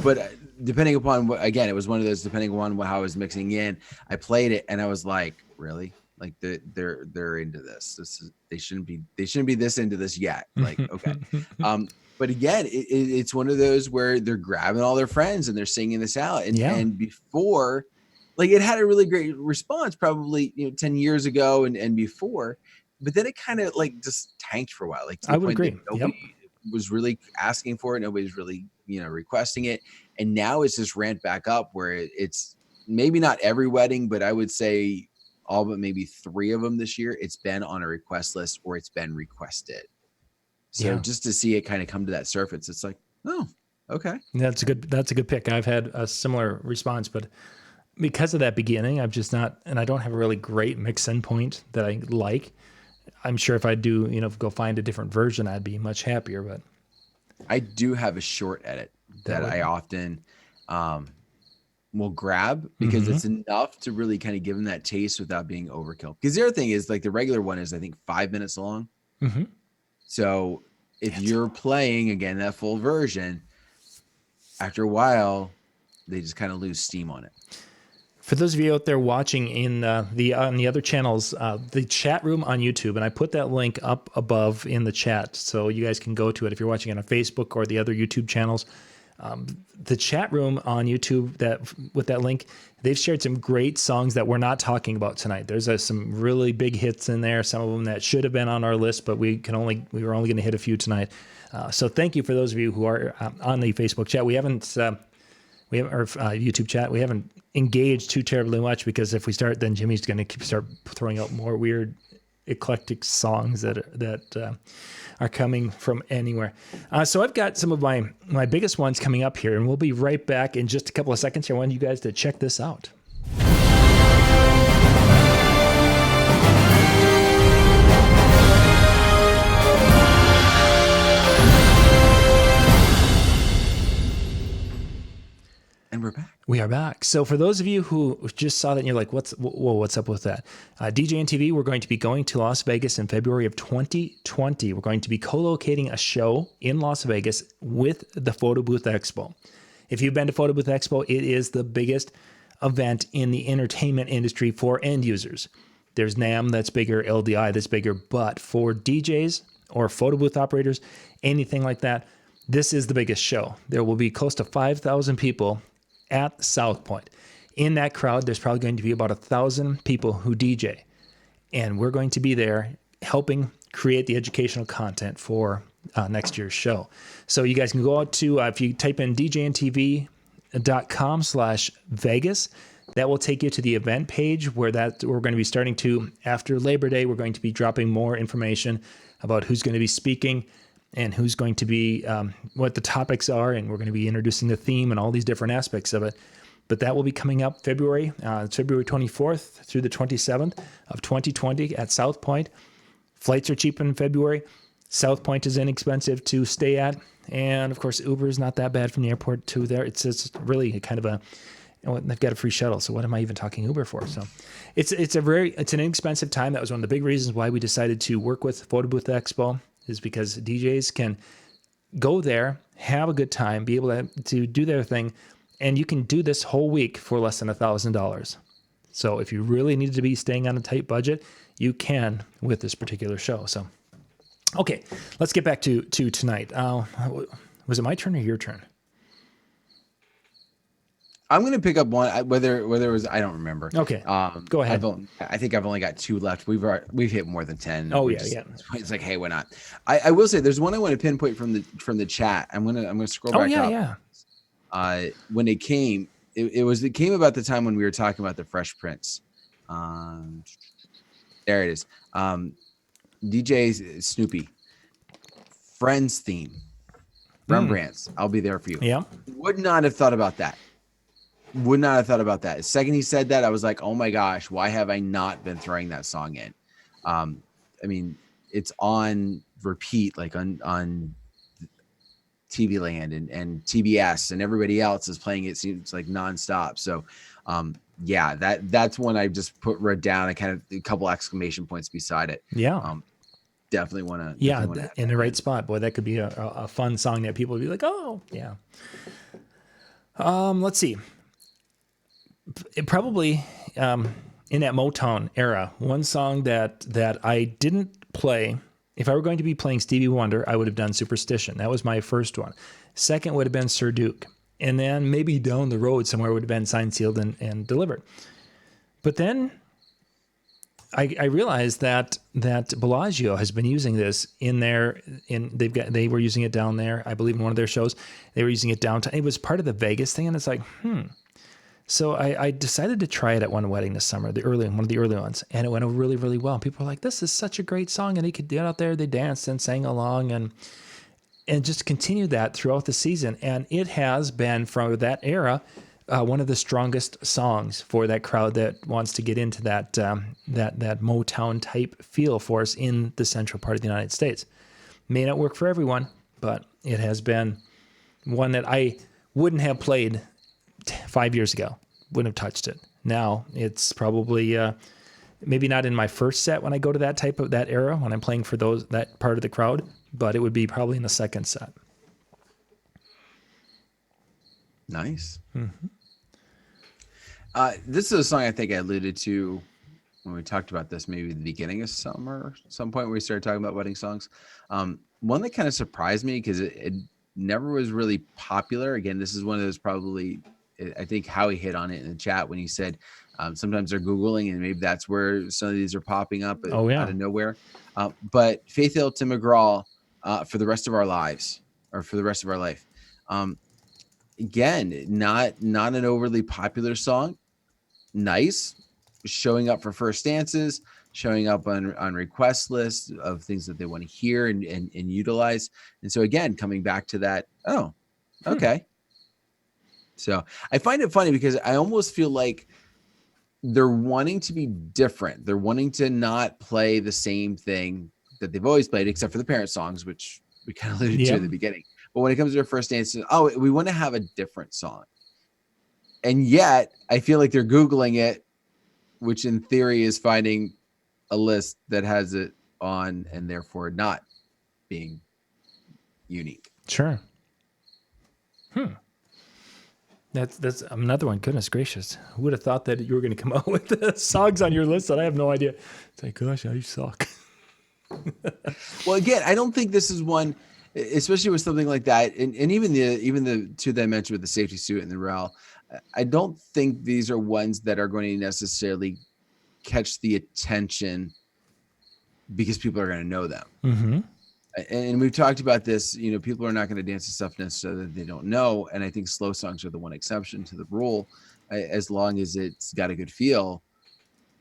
But depending upon what, again, it was one of those, depending on how I was mixing in, I played it and I was like, really? Like they're into this. They shouldn't be this into this yet. Like, okay. But again, it's one of those where they're grabbing all their friends and they're singing this out. And before like it had a really great response probably 10 years ago and before, but then it kind of like just tanked for a while, like to I the would point that agree. Yep. nobody was really asking for it, nobody's really requesting it, and now it's just ramped back up where it's maybe not every wedding, but I would say all but maybe 3 of them this year it's been on a request list or it's been requested. So Yeah. just to see it kind of come to that surface, it's like, oh, okay. That's a good pick. I've had a similar response, but because of that beginning, I've just not, and I don't have a really great mix in point that I like. I'm sure if I do, go find a different version, I'd be much happier. But I do have a short edit that I often will grab because it's enough to really kind of give them that taste without being overkill. Because the other thing is, like, the regular one is I think 5 minutes long. So if you're playing again that full version, after a while, they just kind of lose steam on it. For those of you out there watching in on the other channels, the chat room on YouTube, and I put that link up above in the chat, so you guys can go to it if you're watching it on Facebook or the other YouTube channels. The chat room on YouTube, that with that link, they've shared some great songs that we're not talking about tonight. There's some really big hits in there, some of them that should have been on our list, but we were only going to hit a few tonight. So thank you for those of you who are on the Facebook chat. We haven't our YouTube chat. We haven't engaged too terribly much because if we start, then Jimmy's going to start throwing out more weird, eclectic songs that are coming from anywhere. So I've got some of my biggest ones coming up here, and we'll be right back in just a couple of seconds here. I want you guys to check this out. And we're back. We are back. So for those of you who just saw that and you're like, what's up with that? DJNTV, we're going to be going to Las Vegas in February of 2020. We're going to be co-locating a show in Las Vegas with the Photo Booth Expo. If you've been to Photo Booth Expo, it is the biggest event in the entertainment industry for end users. There's NAMM that's bigger, LDI that's bigger, but for DJs or photo booth operators, anything like that, this is the biggest show. There will be close to 5,000 people at South Point. In that crowd, there's probably going to be about 1,000 people who DJ. And we're going to be there helping create the educational content for next year's show. So you guys can go out to, if you type in djntv.com/Vegas, that will take you to the event page where we're going to be starting to, after Labor Day, we're going to be dropping more information about who's going to be speaking and who's going to be, what the topics are, and we're going to be introducing the theme and all these different aspects of it. But that will be coming up February. It's February 24th through the 27th of 2020 at South Point. Flights are cheap in February. South Point is inexpensive to stay at. And, of course, Uber is not that bad from the airport to there. It's really kind of they've got a free shuttle, so what am I even talking Uber for? So it's an inexpensive time. That was one of the big reasons why we decided to work with Photo Booth Expo, is because DJs can go there, have a good time, be able to do their thing, and you can do this whole week for less than $1,000. So if you really need to be staying on a tight budget, you can with this particular show. So, okay, let's get back to tonight. Was it my turn or your turn? I'm going to pick up one, whether it was, I don't remember. Okay. Go ahead. I think I've only got 2 left. We've hit more than 10. Oh, yeah. It's like, hey, why not? I will say there's one I want to pinpoint from the chat. I'm going to scroll back up. Yeah. When it came, it came about the time when we were talking about the Fresh Prince. There it is. DJ Snoopy, Friends theme, Rembrandts. I'll be there for you. Yeah. Would not have thought about that. The second he said that, I was like, oh my gosh, why have I not been throwing that song in? I mean, it's on repeat, like on TV Land and TBS, and everybody else is playing it. Seems like nonstop. So, yeah, that's one I just read down and kind of a couple exclamation points beside it. Yeah. Definitely want to. Yeah, in the right spot. Boy, that could be a fun song that people would be like, oh, yeah. Let's see. It probably in that Motown era, one song that I didn't play. If I were going to be playing Stevie Wonder, I would have done Superstition. That was my first one. Second would have been Sir Duke. And then maybe down the road somewhere it would have been signed, sealed, and delivered. But then I realized that Bellagio has been using this they were using it down there. I believe in one of their shows, they were using it downtown. It was part of the Vegas thing. And it's like, So I decided to try it at one wedding this summer, one of the early ones, and it went over really, really well. People were like, "This is such a great song," and they could get out there, they danced and sang along, and just continued that throughout the season. And it has been, from that era, one of the strongest songs for that crowd that wants to get into that Motown type feel for us in the central part of the United States. May not work for everyone, but it has been one that I wouldn't have played 5 years ago. Wouldn't have touched it. Now it's probably maybe not in my first set when I go to that era when I'm playing for that part of the crowd, but it would be probably in the second set. Nice. Mm-hmm. This is a song I think I alluded to when we talked about this, maybe the beginning of summer, some point where we started talking about wedding songs. One that kind of surprised me because it never was really popular. Again, this is one of those probably, I think Howie hit on it in the chat when he said sometimes they're Googling and maybe that's where some of these are popping up out of nowhere. But Faith Hill, Tim McGraw, For the Rest of Our Lives, or For the Rest of Our Life. Again, not an overly popular song. Nice. Showing up for first dances, showing up on request lists of things that they want to hear and utilize. And so again, coming back to that, okay. So I find it funny because I almost feel like they're wanting to be different. They're wanting to not play the same thing that they've always played, except for the parent songs, which we kind of alluded to in the beginning. But when it comes to their first dance, we want to have a different song. And yet I feel like they're Googling it, which in theory is finding a list that has it on and therefore not being unique. Sure. That's another one. Goodness gracious. Who would have thought that you were going to come out with the songs on your list that I have no idea? It's like, gosh, you suck. Well, again, I don't think this is one, especially with something like that. And even the two that I mentioned with the safety suit and the REL, I don't think these are ones that are going to necessarily catch the attention because people are going to know them. Mm-hmm. And we've talked about this, people are not going to dance to stuff necessarily that they don't know. And I think slow songs are the one exception to the rule. As long as it's got a good feel,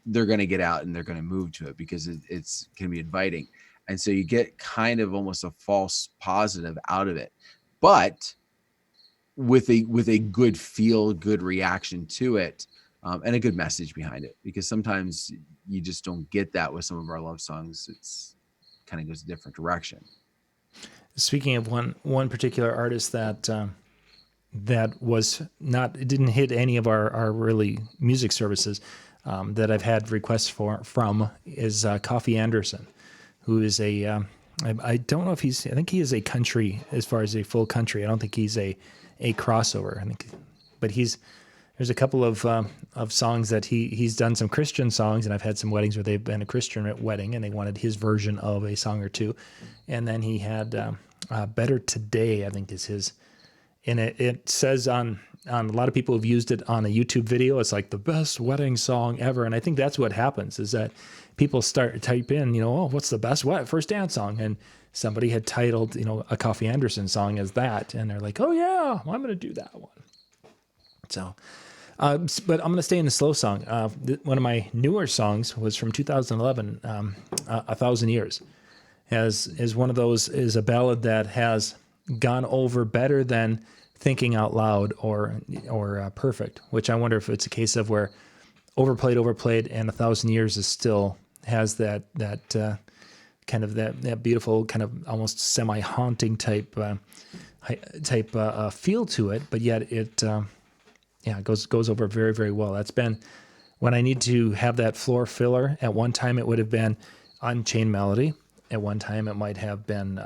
they're going to get out and they're going to move to it because it's going to be inviting. And so you get kind of almost a false positive out of it, but with a good feel, good reaction to it, and a good message behind it, because sometimes you just don't get that with some of our love songs. It's kind of goes a different direction. Speaking of one particular artist that was not, it didn't hit any of our really music services that I've had requests from is Coffee Anderson, who is I don't know if I think he is a country, as far as a full country. I don't think he's a crossover. I think, but there's a couple of songs that he's done, some Christian songs, and I've had some weddings where they've been a Christian wedding and they wanted his version of a song or two. And then he had Better Today, I think is his. And it says on a lot of people have used it on a YouTube video. It's like the best wedding song ever. And I think that's what happens is that people start to type in, what's the best first dance song? And somebody had titled, a Coffee Anderson song as that. And they're like, oh yeah, well, I'm going to do that one. So, but I'm going to stay in the slow song. One of my newer songs was from 2011, 1,000 Years. Is one of those, is a ballad that has gone over better than Thinking Out Loud or Perfect, which I wonder if it's a case of where overplayed, and 1,000 Years is still has that kind of that beautiful kind of almost semi-haunting type feel to it, but yet it goes over very, very well. That's been when I need to have that floor filler. At one time it would have been Unchained Melody. At one time it might have been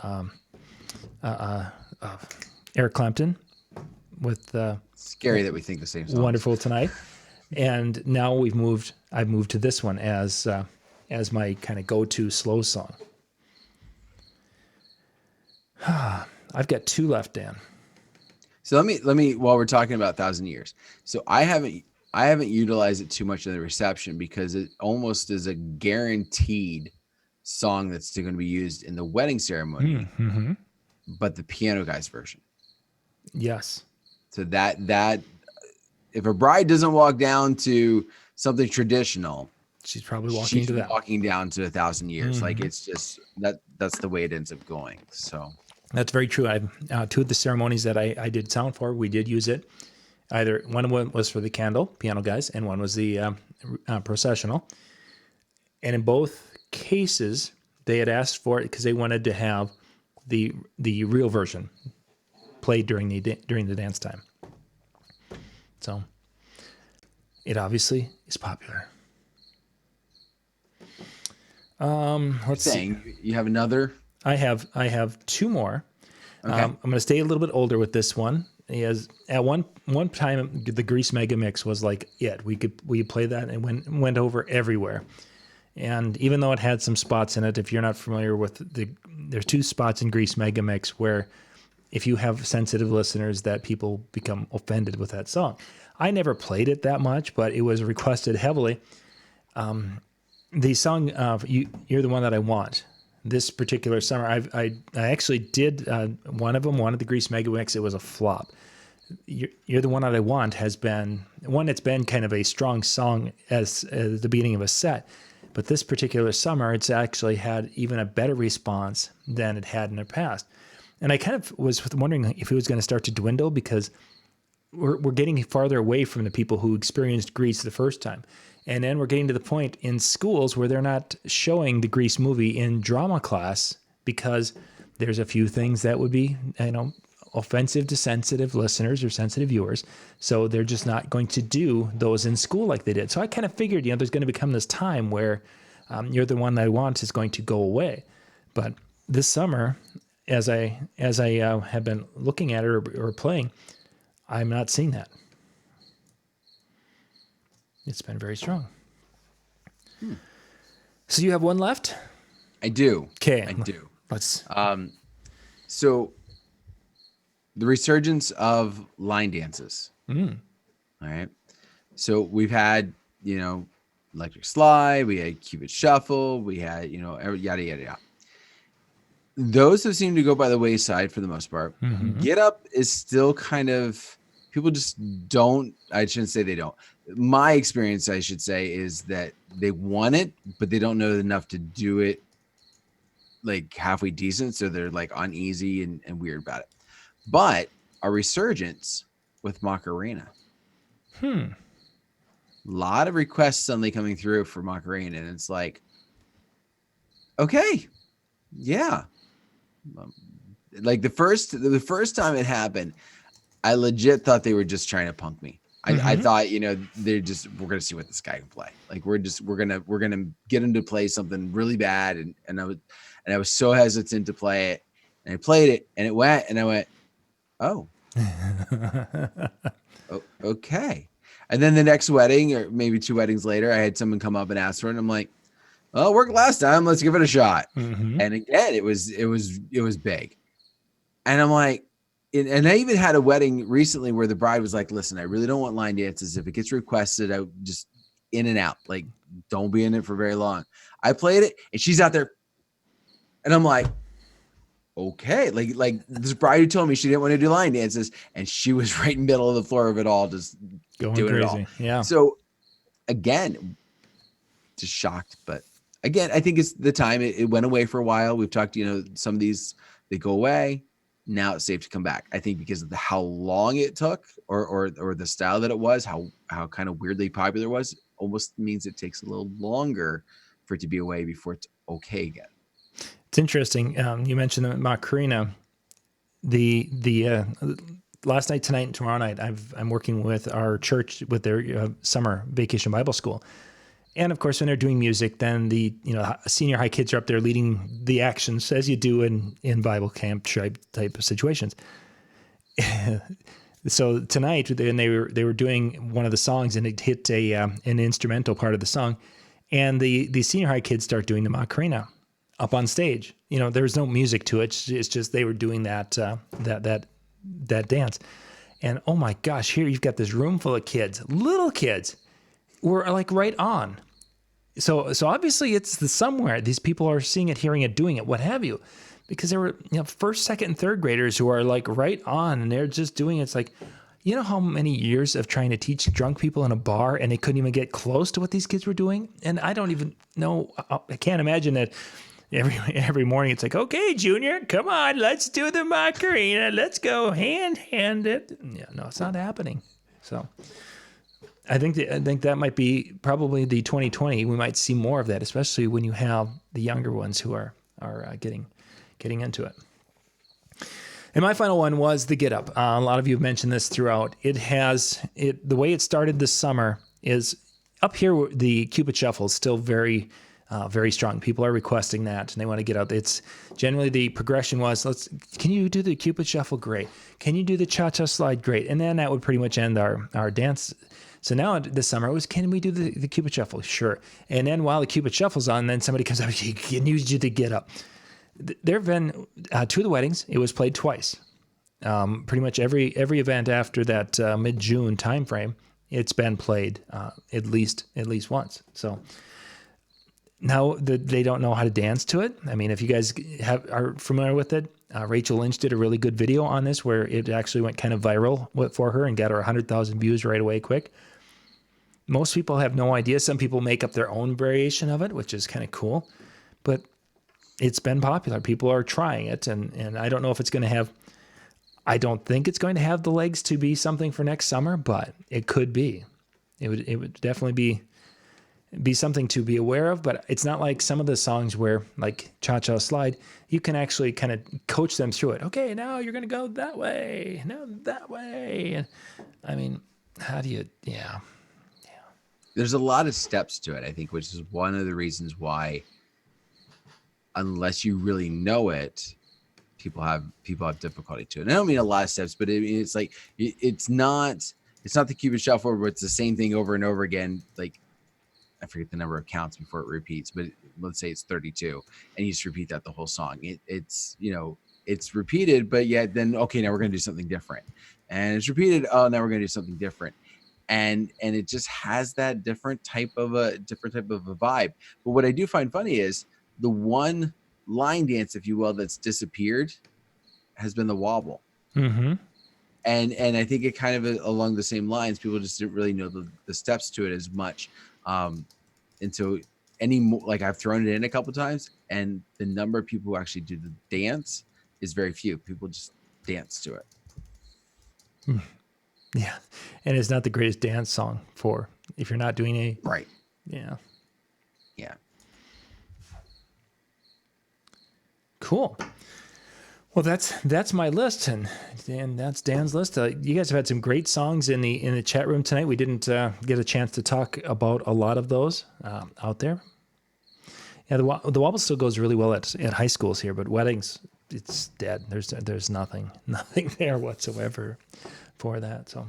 Eric Clapton with scary that we think the same song. Wonderful Tonight. And now I've moved to this one as my kind of go-to slow song. I've got two left, Dan. So let me while we're talking about 1,000 years. So I haven't utilized it too much in the reception because it almost is a guaranteed song that's still going to be used in the wedding ceremony, Mm-hmm. but the piano guy's version. Yes. So that if a bride doesn't walk down to something traditional, She's probably walking she's to that. walking down to 1,000 years. Like it's just that's the way it ends up going. So That's very true. I two of the ceremonies that I did sound for, we did use it. Either one was for the candle piano guys, and one was the processional. And in both cases, they had asked for it because they wanted to have the real version played during the dance time. So it obviously is popular. Let's see. you have another. I have two more. Okay. I'm going to stay a little bit older with this one. Is at one time the Grease Mega Mix was like it. We could play that and went over everywhere. And even though it had some spots in it, if you're not familiar with there's two spots in Grease Mega Mix where if you have sensitive listeners that people become offended with that song. I never played it that much, but it was requested heavily. The song "You're the One That I Want." This particular summer, I actually did one of them, one of the Grease Mega Mix. It was a flop. You're the One That I Want has been one that's been kind of a strong song as the beginning of a set. But this particular summer, it's actually had even a better response than it had in the past. And I kind of was wondering if it was going to start to dwindle because we're getting farther away from the people who experienced Grease the first time. And then we're getting to the point in schools where they're not showing the Grease movie in drama class because there's a few things that would be, offensive to sensitive listeners or sensitive viewers. So they're just not going to do those in school like they did. So I kind of figured, there's going to become this time where You're the One That I Want is going to go away. But this summer, as I have been looking at it or playing, I'm not seeing that. It's been very strong. So you have one left? I do. Okay. I do. Let's. So the resurgence of line dances. All right. So we've had, electric slide, we had Cupid shuffle, we had, yada, yada, yada. Those have seemed to go by the wayside for the most part. Get Up is still kind of, people just don't, I shouldn't say they don't. My experience, I should say, is that they want it, but they don't know enough to do it like halfway decent. So they're like uneasy and weird about it. But a resurgence with Macarena. A lot of requests suddenly coming through for Macarena. And it's like, okay, yeah. Like the first time it happened, I legit thought they were just trying to punk me. I thought, we're gonna see what this guy can play. Like we're gonna get him to play something really bad, and I was so hesitant to play it, and I played it, and it went, and I went, oh, okay. And then the next wedding, or maybe two weddings later, I had someone come up and ask for it, and I'm like, well, it worked last time. Let's give it a shot. And again, it was big, and I'm like. And I even had a wedding recently where the bride was like, listen, I really don't want line dances. If it gets requested, I just in and out, like don't be in it for very long. I played it and she's out there and I'm like, okay. Like this bride who told me she didn't want to do line dances and she was right in the middle of the floor of it all, just going doing crazy. It all. Yeah. So again, just shocked, but again, I think it's the time it went away for a while. We've talked, some of these, they go away. Now it's safe to come back. I think because of how long it took or the style that it was, how kind of weirdly popular it was, almost means it takes a little longer for it to be away before it's okay again. It's interesting. You mentioned the Macarena. The last night, tonight, and tomorrow night, I'm working with our church with their summer vacation Bible school. And of course, when they're doing music, then the senior high kids are up there leading the actions as you do in Bible camp type of situations. So tonight, they were doing one of the songs, and it hit an instrumental part of the song, and the senior high kids start doing the Macarena up on stage. There was no music to it; it's just they were doing that dance. And oh my gosh, here you've got this room full of kids, little kids, were like right on. So obviously it's somewhere these people are seeing it, hearing it, doing it, what have you, because there were first, second, and third graders who are like right on, and they're just doing it. It's like, you know how many years of trying to teach drunk people in a bar, and they couldn't even get close to what these kids were doing. And I don't even know. I can't imagine that every morning it's like, okay, Junior, come on, let's do the Macarena, let's go hand it. Yeah, no, it's not happening. So. I think that might be probably the 2020. We might see more of that, especially when you have the younger ones who are getting into it. And my final one was the Get Up. A lot of you have mentioned this throughout. The way it started this summer is up here. The Cupid Shuffle is still very strong. People are requesting that, and they want to get out. It's generally the progression was, can you do the Cupid Shuffle? Great. Can you do the Cha-Cha Slide? Great. And then that would pretty much end our dance. So now this summer it was, can we do the Cupid Shuffle? Sure. And then while the Cupid Shuffle's on, then somebody comes up, he needs you to get up. There have been 2 of the weddings. It was played twice. Pretty much every event after that mid-June timeframe, it's been played at least once. So now they don't know how to dance to it. I mean, if you guys are familiar with it, Rachel Lynch did a really good video on this where it actually went kind of viral for her and got her 100,000 views right away quick. Most people have no idea. Some people make up their own variation of it, which is kind of cool. But it's been popular. People are trying it, and I don't know if it's going to have... I don't think it's going to have the legs to be something for next summer, but it could be. It would definitely be something to be aware of, but it's not like some of the songs where, like Cha-Cha Slide, you can actually kind of coach them through it. Okay, now you're going to go that way, now that way. And I mean, how do you... Yeah. There's a lot of steps to it, I think, which is one of the reasons why, unless you really know it, people have difficulty to it. And I don't mean a lot of steps, but it's like it's not the Cupid Shuffle where it's the same thing over and over again. Like, I forget the number of counts before it repeats, but let's say it's 32, and you just repeat that the whole song. It's repeated, but yet then okay, now we're gonna do something different, and it's repeated. Oh, now we're gonna do something different. And it just has that different type of a vibe. But what I do find funny is the one line dance, if you will, that's disappeared has been the wobble. Mm-hmm. And I think it kind of along the same lines. People just didn't really know the steps to it as much. And so like I've thrown it in a couple of times, and the number of people who actually do the dance is very few. People just dance to it. Yeah, and it's not the greatest dance song for if you're not doing a... Right. Yeah. Yeah. Cool. Well, that's my list, and that's Dan's list. You guys have had some great songs in the chat room tonight. We didn't get a chance to talk about a lot of those out there. Yeah, the wobble still goes really well at high schools here, but weddings, it's dead. There's nothing there whatsoever for that. So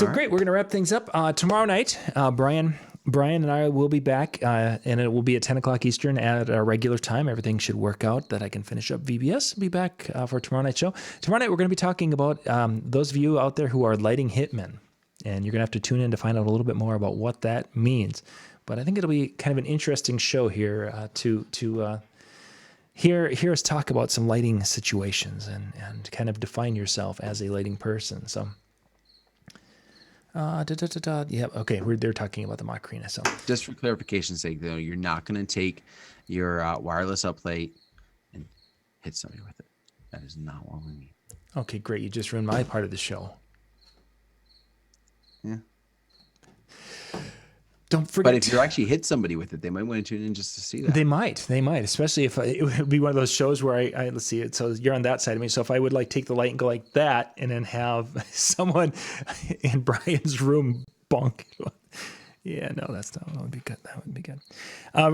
right. Great. We're going to wrap things up. Tomorrow night, Brian and I will be back, and it will be at 10 o'clock Eastern at our regular time. Everything should work out that I can finish up VBS. Be back for tomorrow night's show. Tomorrow night, we're going to be talking about those of you out there who are lighting hitmen, and you're going to have to tune in to find out a little bit more about what that means. But I think it'll be kind of an interesting show here to hear us talk about some lighting situations and kind of define yourself as a lighting person. So, yeah, okay, they're talking about the Macarena. So, just for clarification's sake, though, you're not going to take your wireless upplate and hit somebody with it. That is not what we mean. Okay, great. You just ruined my part of the show. Yeah. Don't forget. But if you actually hit somebody with it, they might want to tune in just to see that. They might, especially if it would be one of those shows where I let's see it. So you're on that side of me. So if I would like take the light and go like that, and then have someone in Brian's room bonk, Yeah, no, that would be good. That would be good.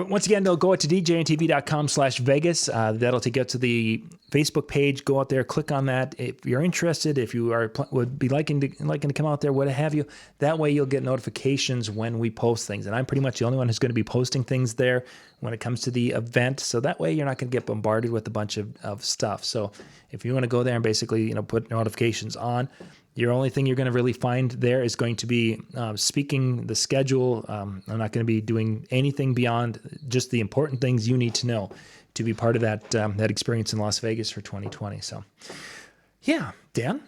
Once again, they'll go to djntv.com/Vegas. That'll take you to the Facebook page. Go out there, click on that. If you're interested, if you are would be liking to come out there, what have you, that way you'll get notifications when we post things. And I'm pretty much the only one who's going to be posting things there when it comes to the event. So that way you're not going to get bombarded with a bunch of stuff. So if you want to go there and basically, put notifications on, your only thing you're going to really find there is going to be speaking the schedule. I'm not going to be doing anything beyond just the important things you need to know to be part of that experience in Las Vegas for 2020. So, yeah, Dan,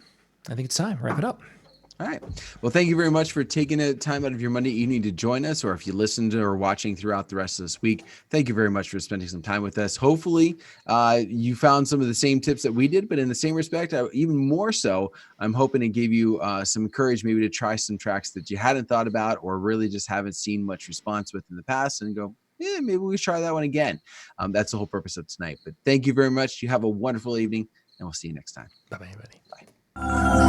I think it's time. Wrap it up. All right. Well, thank you very much for taking a time out of your Monday evening to join us, or if you listened or watching throughout the rest of this week, thank you very much for spending some time with us. Hopefully, you found some of the same tips that we did, but in the same respect, even more so, I'm hoping it gave you some courage maybe to try some tracks that you hadn't thought about or really just haven't seen much response with in the past and go, yeah, maybe we try that one again. That's the whole purpose of tonight. But thank you very much. You have a wonderful evening, and we'll see you next time. Bye-bye, everybody. Bye.